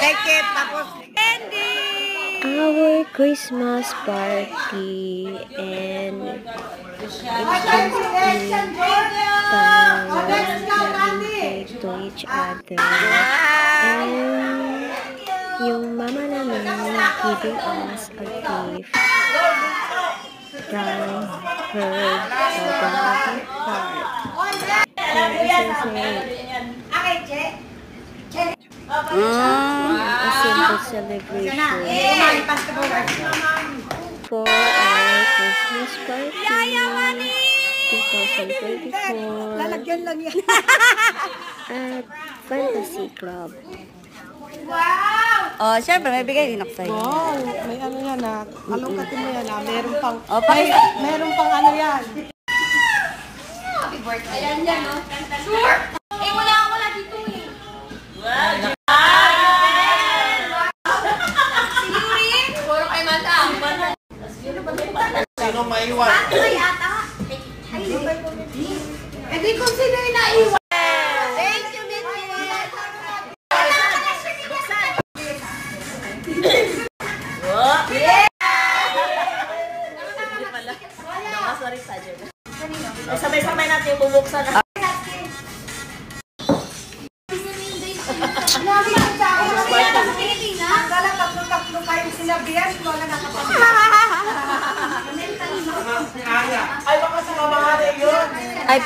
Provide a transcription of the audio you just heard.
Eket, tapos Andy! Our Christmas party and it's just time giving to each other. And yung mama namin giving us a gift from her bottom heart. A simple celebration for our Christmas party 2024 lalagyan lang yan. at Fantasy Club. Oh, syempre, may bigay din ako sa'yo. Wow, may ano yan na. Alungkatin mo yan na. Meron pang, Oh, meron pang ano yan. Happy birthday. Ayan yan, no? Sure! Eh, wala dito eh. Si Yuri? Puro kay Mata. Sino maiwan? Ay, ata. Hindi kung sino yung naiwan. Thank you, Minnie. Sabay-sabay natin yung bubuksan. Kala tatlo-tatlo kayong sinabihan, wala nakapagod. Ay,